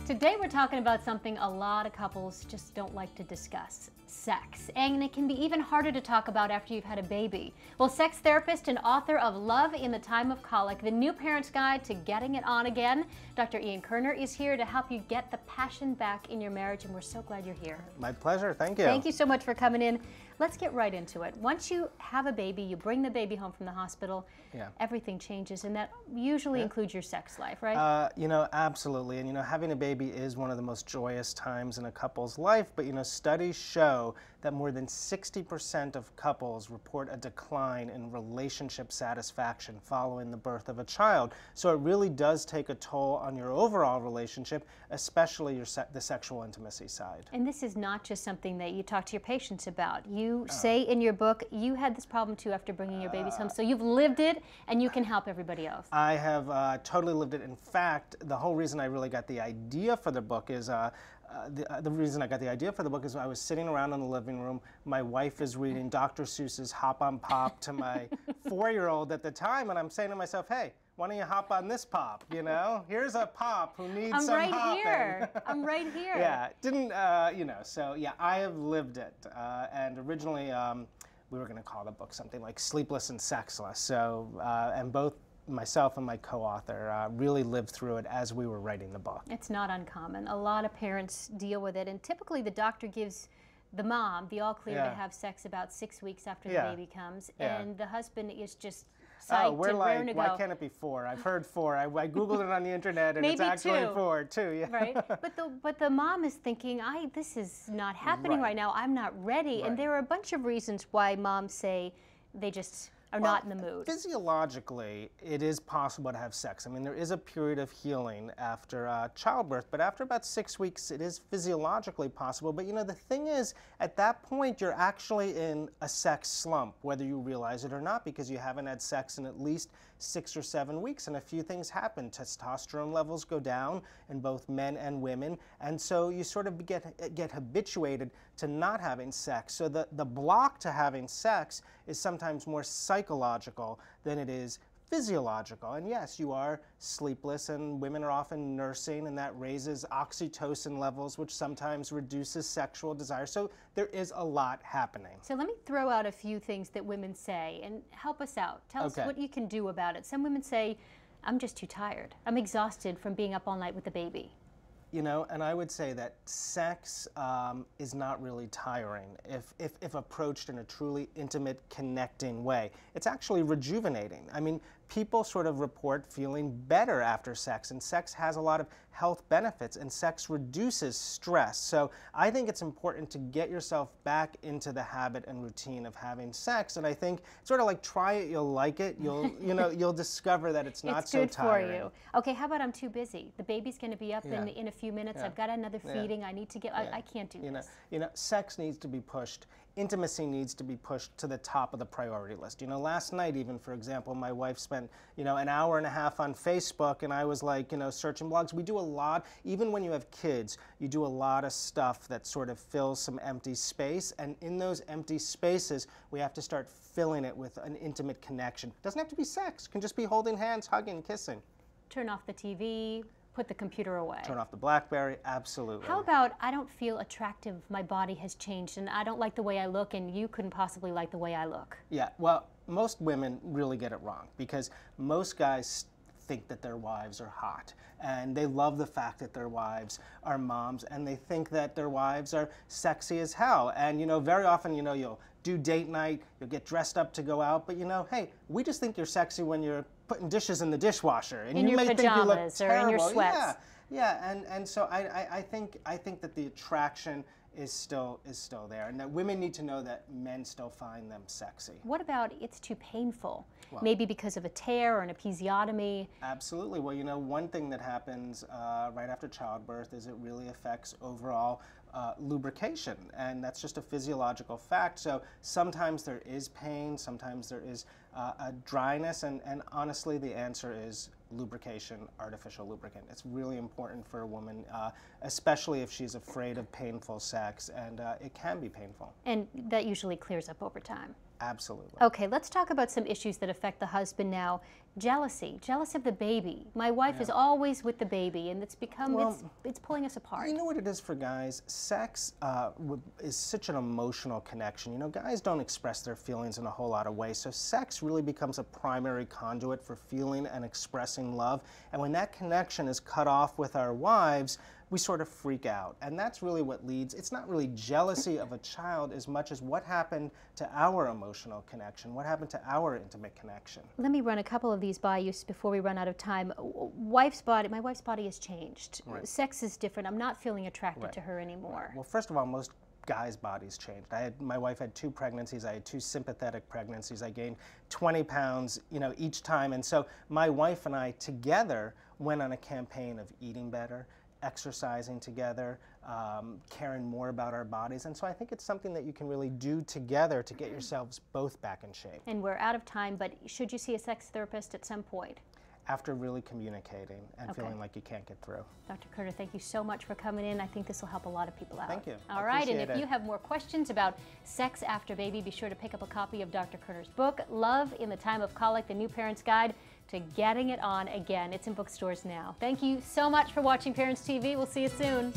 Today we're talking about something a lot of couples just don't like to discuss, sex. And it can be even harder to talk about after you've had a baby. Well, sex therapist and author of Love in the Time of Colic, the new parent's guide to getting it on again, Dr. Kerner is here to help you get the passion back in your marriage, and we're so glad you're here. My pleasure, thank you. Thank you so much for coming in. Let's get right into it. Once you have a baby, you bring the baby home from the hospital, everything changes, and that usually includes your sex life, right? Absolutely. And having a baby is one of the most joyous times in a couple's life, but studies show that more than 60% of couples report a decline in relationship satisfaction following the birth of a child. So it really does take a toll on your overall relationship, especially the sexual intimacy side. And this is not just something that you talk to your patients about. You say in your book you had this problem too after bringing your babies home, so you've lived it and you can help everybody else. I have totally lived it. In fact, the whole reason I really got the idea for the book is the reason I got the idea for the book is I was sitting around in the living room. My wife is reading Dr. Seuss's Hop on Pop to my 4-year-old at the time, and I'm saying to myself, hey, why don't you hop on this pop, Here's a pop who needs some hopping. I'm right here. I'm right here. Yeah, so yeah, I have lived it. And originally we were going to call the book something like Sleepless and Sexless. So, and both myself and my co-author really lived through it as we were writing the book. It's not uncommon. A lot of parents deal with it, and typically the doctor gives the mom the all clear to have sex about 6 weeks after the baby comes, and the husband is just psyched we're and like, raring to go. why can't it be 4? I've heard 4. I Googled it on the internet, and Maybe it's actually 2. 4 too. Yeah. Right, but the mom is thinking, this is not happening right now. I'm not ready, and there are a bunch of reasons why moms say they just are not in the mood. Physiologically, it is possible to have sex. I mean, there is a period of healing after childbirth, but after about 6 weeks, it is physiologically possible. But the thing is, at that point, you're actually in a sex slump, whether you realize it or not, because you haven't had sex in at least 6 or 7 weeks, and a few things happen. Testosterone levels go down in both men and women, and so you sort of get habituated to not having sex. So the block to having sex is sometimes more psychological than it is physiological. And yes, you are sleepless, and women are often nursing, and that raises oxytocin levels, which sometimes reduces sexual desire. So there is a lot happening. So let me throw out a few things that women say and help us out. Tell us what you can do about it. Some women say, I'm just too tired. I'm exhausted from being up all night with the baby. And I would say that sex is not really tiring if approached in a truly intimate, connecting way. It's actually rejuvenating. I mean, people sort of report feeling better after sex, and sex has a lot of health benefits, and sex reduces stress. So I think it's important to get yourself back into the habit and routine of having sex, and I think sort of like try it, you'll like it, you'll discover that it's not so tiring. It's good for you. Okay, how about I'm too busy? The baby's going to be up in a few minutes. I've got another feeding. I need to get. I can't do this. Sex needs to be pushed. Intimacy needs to be pushed to the top of the priority list. Last night even, for example, my wife spent, an hour and a half on Facebook, and I was like, searching blogs. We do a lot, even when you have kids, you do a lot of stuff that sort of fills some empty space, and in those empty spaces, we have to start filling it with an intimate connection. It doesn't have to be sex. It can just be holding hands, hugging, kissing. Turn off the TV. Put the computer away. Turn off the BlackBerry, absolutely. How about I don't feel attractive, my body has changed, and I don't like the way I look, and you couldn't possibly like the way I look? Yeah, well, most women really get it wrong, because most guys think that their wives are hot, and they love the fact that their wives are moms, and they think that their wives are sexy as hell. And very often, you'll do date night, you'll get dressed up to go out, but hey, we just think you're sexy when you're putting dishes in the dishwasher, and in you your may pajamas think you look terrible. Or in your sweats. Yeah, and so I think that the attraction is still there, and that women need to know that men still find them sexy. What about it's too painful? Well, maybe because of a tear or an episiotomy? Absolutely. Well, one thing that happens right after childbirth is it really affects overall lubrication, and that's just a physiological fact. So sometimes there is pain, sometimes there is a dryness, and honestly the answer is lubrication, artificial lubricant. It's really important for a woman, especially if she's afraid of painful sex, and it can be painful. And that usually clears up over time. Absolutely. Okay, let's talk about some issues that affect the husband now. Jealousy, jealous of the baby. My wife is always with the baby, and it's become, it's pulling us apart. You know what it is for guys? Sex is such an emotional connection. You know, guys don't express their feelings in a whole lot of ways, so sex really becomes a primary conduit for feeling and expressing love. And when that connection is cut off with our wives, we sort of freak out. And that's really what leads, it's not really jealousy of a child as much as what happened to our emotional connection, what happened to our intimate connection. Let me run a couple of these by you before we run out of time. My wife's body has changed. Right. Sex is different. I'm not feeling attracted to her anymore. Well, first of all, most guys' bodies changed. My wife had 2 pregnancies. I had 2 sympathetic pregnancies. I gained 20 pounds, you know, each time. And so my wife and I together went on a campaign of eating better, exercising together, caring more about our bodies. And so I think it's something that you can really do together to get yourselves both back in shape. And we're out of time, but should you see a sex therapist at some point? After really communicating and feeling like you can't get through. Dr. Kerner, thank you so much for coming in. I think this will help a lot of people out. Thank you. All right, and if you have more questions about sex after baby, be sure to pick up a copy of Dr. Kerner's book, Love in the Time of Colic, The New Parent's Guide to Getting It On Again. It's in bookstores now. Thank you so much for watching Parents TV. We'll see you soon.